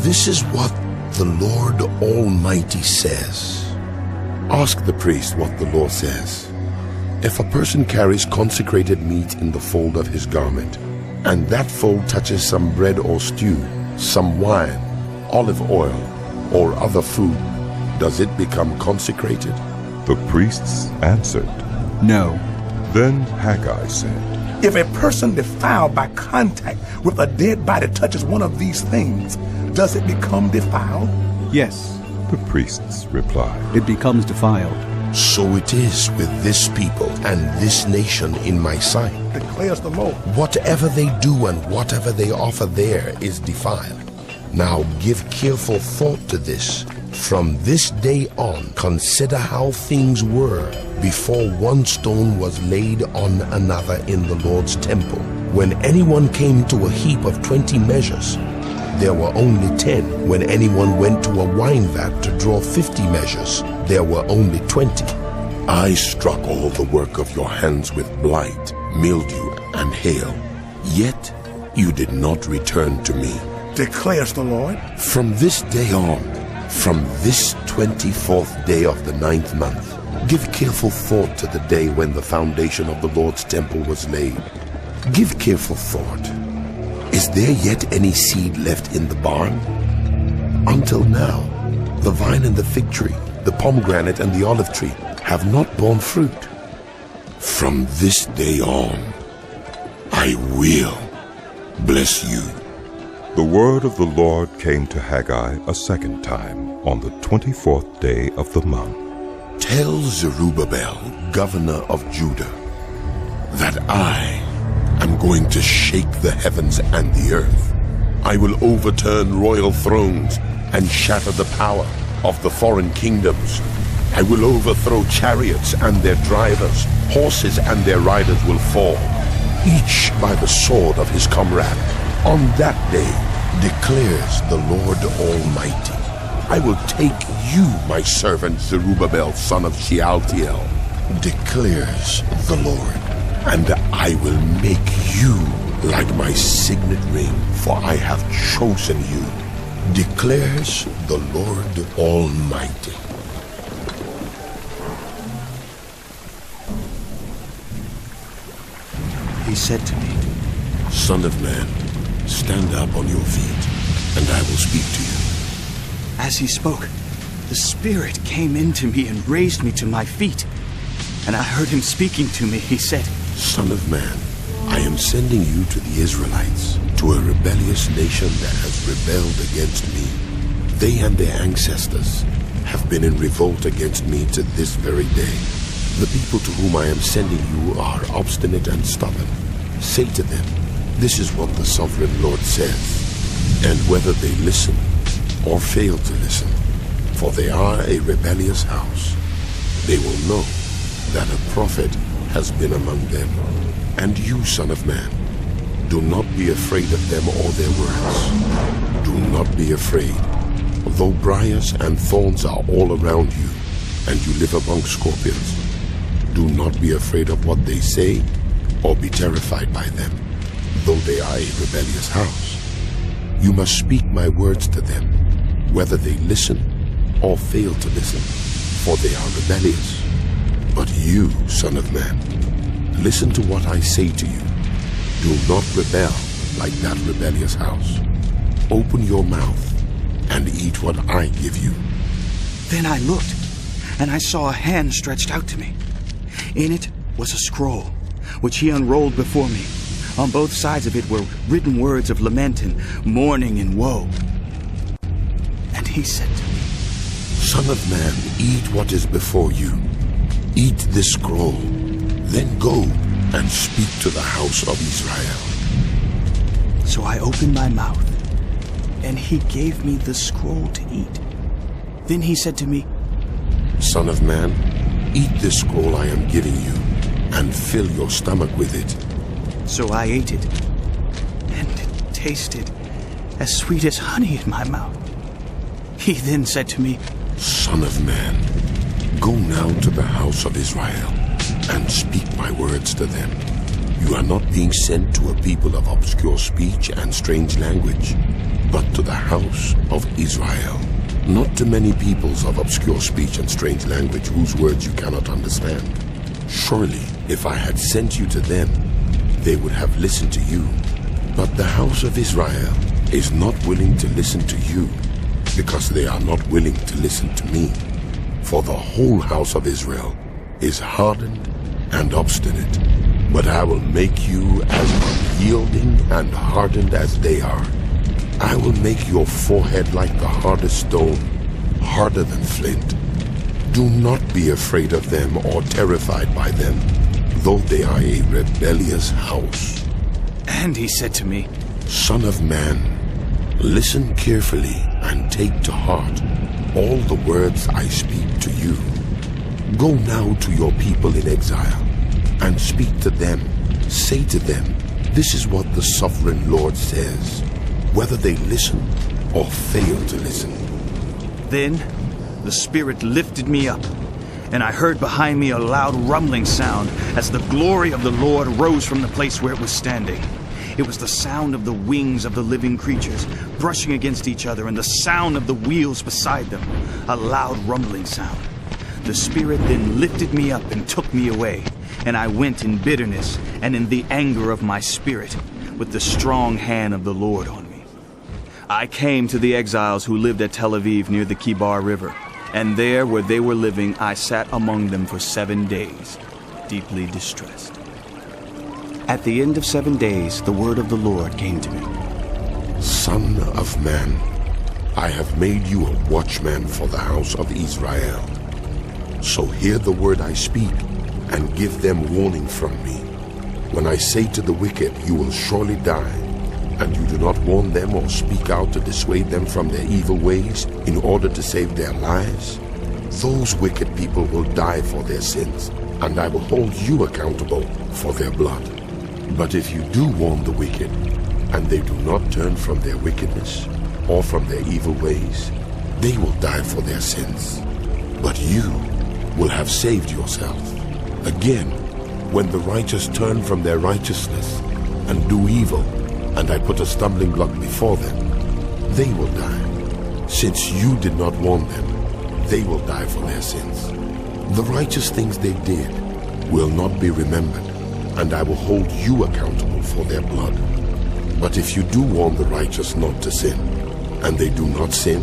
This is what the Lord Almighty says. Ask the priest what the law says. If a person carries consecrated meat in the fold of his garment, and that fold touches some bread or stew, some wine, olive oil, or other food, does it become consecrated? The priests answered, No. Then Haggai said, If a person defiled by contact with a dead body touches one of these things, does it become defiled? Yes, the priests replied, it becomes defiled. So it is with this people and this nation in my sight. Declares the Lord. Whatever they do and whatever they offer there is defiled. Now give careful thought to this. From this day on, consider how things were before one stone was laid on another in the Lord's temple. When anyone came to a heap of 20 measures, there were only 10. When anyone went to a wine vat to draw 50 measures, there were only 20. I struck all the work of your hands with blight, mildew, and hail. Yet you did not return to me, declares the Lord. From this day on, from this 24th day of the 9th month, give careful thought to the day when the foundation of the Lord's temple was laid. Give careful thought. Is there yet any seed left in the barn? Until now, the vine and the fig tree, the pomegranate and the olive tree have not borne fruit. From this day on, I will bless you. The word of the Lord came to Haggai a second time on the 24th day of the month. Tell Zerubbabel, governor of Judah, that I am going to shake the heavens and the earth. I will overturn royal thrones and shatter the power of the foreign kingdoms. I will overthrow chariots and their drivers. Horses and their riders will fall, each by the sword of his comrade. On that day, declares the Lord Almighty, I will take you, my servant Zerubbabel, son of Shealtiel, declares the Lord, and I will make you like my signet ring, for I have chosen you, declares the Lord Almighty. He said to me, Son of man, stand up on your feet, and I will speak to you. As he spoke, the Spirit came into me and raised me to my feet. And I heard him speaking to me. He said, Son of man, I am sending you to the Israelites, to a rebellious nation that has rebelled against me. They and their ancestors have been in revolt against me to this very day. The people to whom I am sending you are obstinate and stubborn. Say to them, this is what the sovereign Lord says, and whether they listen or fail to listen, for they are a rebellious house, they will know that a prophet has been among them. And you, son of man, do not be afraid of them or their words. Do not be afraid, though briars and thorns are all around you, and you live among scorpions. Do not be afraid of what they say, or be terrified by them, though they are a rebellious house. You must speak my words to them, whether they listen or fail to listen, for they are rebellious. But you, son of man, listen to what I say to you. Do not rebel like that rebellious house. Open your mouth and eat what I give you. Then I looked, and I saw a hand stretched out to me. In it was a scroll, which he unrolled before me. On both sides of it were written words of lament and mourning and woe. And he said to me, Son of man, eat what is before you. Eat this scroll, then go and speak to the house of Israel. So I opened my mouth, and he gave me the scroll to eat. Then he said to me, Son of man, eat this scroll I am giving you, and fill your stomach with it. So I ate it, and it tasted as sweet as honey in my mouth. He then said to me, Son of man, go now to the house of Israel, and speak my words to them. You are not being sent to a people of obscure speech and strange language, but to the house of Israel, not to many peoples of obscure speech and strange language whose words you cannot understand. Surely, if I had sent you to them, they would have listened to you. But the house of Israel is not willing to listen to you, because they are not willing to listen to me. For the whole house of Israel is hardened and obstinate, but I will make you as unyielding and hardened as they are. I will make your forehead like the hardest stone, harder than flint. Do not be afraid of them or terrified by them, though they are a rebellious house. And he said to me, Son of man, listen carefully and take to heart all the words I speak to you. Go now to your people in exile and speak to them. Say to them, this is what the sovereign Lord says, whether they listen or fail to listen. Then the Spirit lifted me up, and I heard behind me a loud rumbling sound as the glory of the Lord rose from the place where it was standing. It was the sound of the wings of the living creatures brushing against each other and the sound of the wheels beside them, a loud rumbling sound. The Spirit then lifted me up and took me away, and I went in bitterness and in the anger of my spirit, with the strong hand of the Lord on me. I came to the exiles who lived at Tel Aviv near the Kibar River, and there where they were living I sat among them for 7 days, deeply distressed. At the end of 7 days, the word of the Lord came to me. Son of man, I have made you a watchman for the house of Israel. So hear the word I speak, and give them warning from me. When I say to the wicked, you will surely die, and you do not warn them or speak out to dissuade them from their evil ways in order to save their lives, those wicked people will die for their sins, and I will hold you accountable for their blood. But if you do warn the wicked, and they do not turn from their wickedness or from their evil ways, they will die for their sins. But you will have saved yourself. Again, when the righteous turn from their righteousness and do evil, and I put a stumbling block before them, they will die. Since you did not warn them, they will die for their sins. The righteous things they did will not be remembered, and I will hold you accountable for their blood. But if you do warn the righteous not to sin, and they do not sin,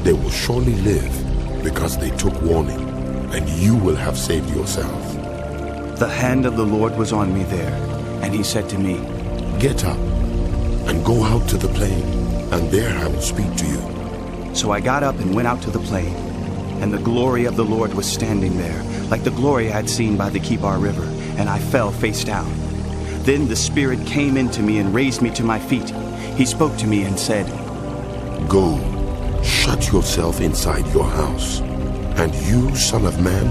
they will surely live, because they took warning, and you will have saved yourself. The hand of the Lord was on me there, and he said to me, Get up, and go out to the plain, and there I will speak to you. So I got up and went out to the plain, and the glory of the Lord was standing there, like the glory I had seen by the Kibar River, and I fell face down. Then the Spirit came into me and raised me to my feet. He spoke to me and said, Go, shut yourself inside your house, and you, son of man,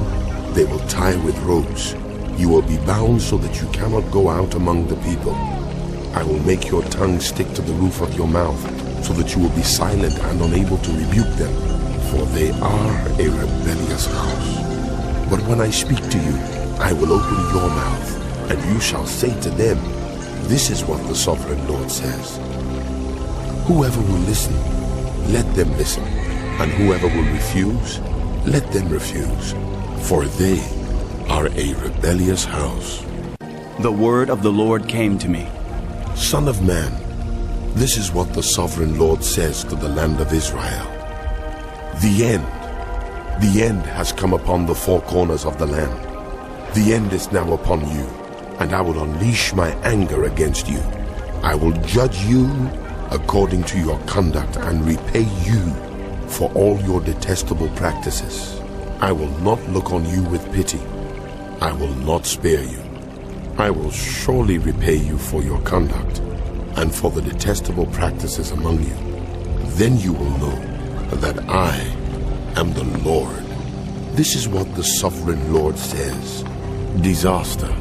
they will tie with ropes. You will be bound so that you cannot go out among the people. I will make your tongue stick to the roof of your mouth, so that you will be silent and unable to rebuke them, for they are a rebellious house. But when I speak to you, I will open your mouth, and you shall say to them, This is what the sovereign Lord says. Whoever will listen, let them listen, and whoever will refuse, let them refuse, for they are a rebellious house. The word of the Lord came to me. Son of man, this is what the sovereign Lord says to the land of Israel. The end has come upon the four corners of the land. The end is now upon you, and I will unleash my anger against you. I will judge you according to your conduct and repay you for all your detestable practices. I will not look on you with pity. I will not spare you. I will surely repay you for your conduct and for the detestable practices among you. Then you will know that I am the Lord. This is what the sovereign Lord says. Disaster,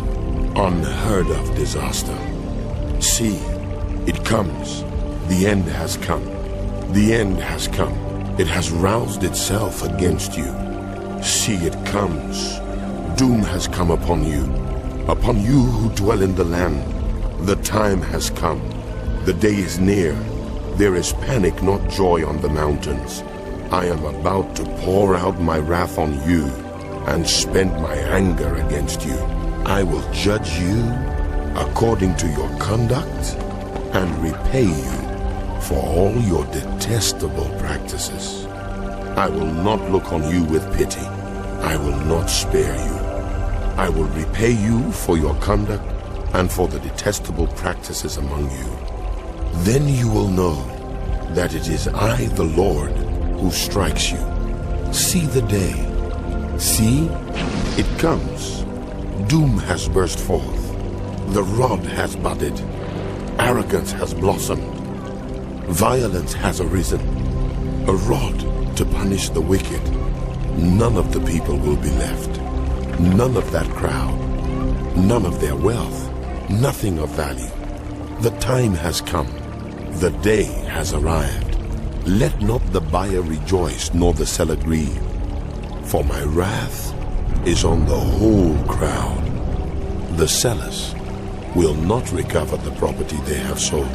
unheard of disaster. See, it comes. The end has come. The end has come. It has roused itself against you. See, it comes. Doom has come upon you who dwell in the land. The time has come. The day is near. There is panic, not joy, on the mountains. I am about to pour out my wrath on you and spend my anger against you. I will judge you according to your conduct and repay you for all your detestable practices. I will not look on you with pity. I will not spare you. I will repay you for your conduct and for the detestable practices among you. Then you will know that it is I, the Lord, who strikes you. See the day. See, it comes. Doom has burst forth. The rod has budded. Arrogance has blossomed. Violence has arisen. A rod to punish the wicked. None of the people will be left. None of that crowd. None of their wealth. Nothing of value. The time has come. The day has arrived. Let not the buyer rejoice, nor the seller grieve. For my wrath is on the whole crowd. The sellers will not recover the property they have sold,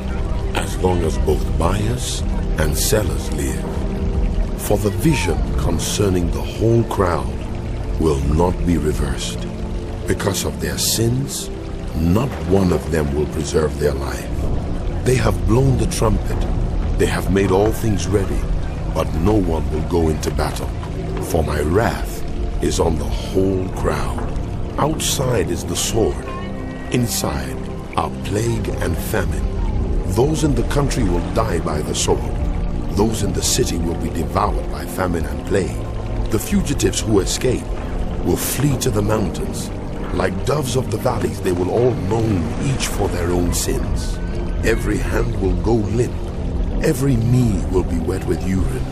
as long as both buyers and sellers live. For the vision concerning the whole crowd will not be reversed. Because of their sins, not one of them will preserve their life. They have blown the trumpet. They have made all things ready, but no one will go into battle. For my wrath is on the whole crowd. Outside is the sword. Inside are plague and famine. Those in the country will die by the sword. Those in the city will be devoured by famine and plague. The fugitives who escape will flee to the mountains. Like doves of the valleys, they will all moan, each for their own sins. Every hand will go limp. Every knee will be wet with urine.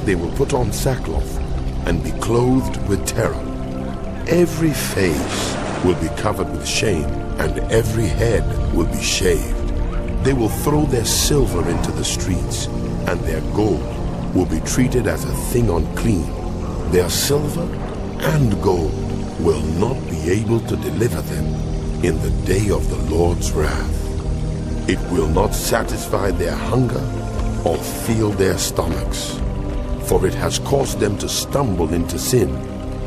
They will put on sackcloth and be clothed with terror. Every face will be covered with shame, and every head will be shaved. They will throw their silver into the streets, and their gold will be treated as a thing unclean. Their silver and gold will not be able to deliver them in the day of the Lord's wrath. It will not satisfy their hunger or fill their stomachs, for it has caused them to stumble into sin.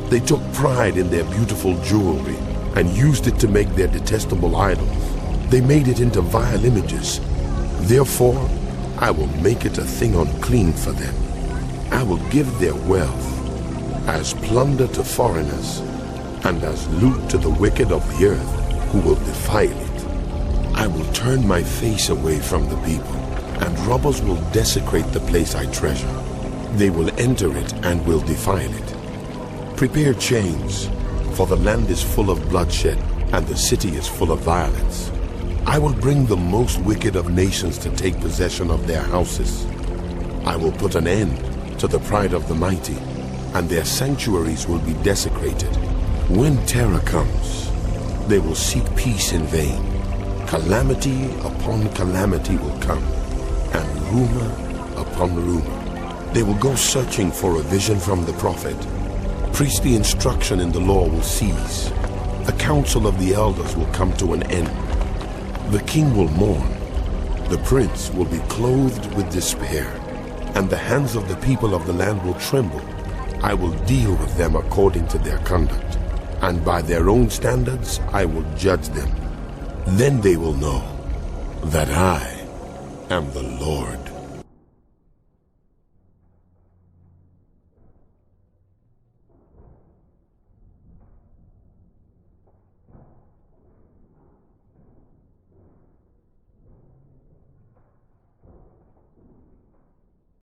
They took pride in their beautiful jewelry and used it to make their detestable idols. They made it into vile images. Therefore, I will make it a thing unclean for them. I will give their wealth as plunder to foreigners and as loot to the wicked of the earth who will defile it. I will turn my face away from the people, and robbers will desecrate the place I treasure. They will enter it and will defile it. Prepare chains, for the land is full of bloodshed, and the city is full of violence. I will bring the most wicked of nations to take possession of their houses. I will put an end to the pride of the mighty, and their sanctuaries will be desecrated. When terror comes, they will seek peace in vain. Calamity upon calamity will come, and rumor upon rumor. They will go searching for a vision from the prophet. Priestly instruction in the law will cease. The counsel of the elders will come to an end. The king will mourn. The prince will be clothed with despair, and the hands of the people of the land will tremble. I will deal with them according to their conduct, and by their own standards I will judge them. Then they will know that I am the Lord.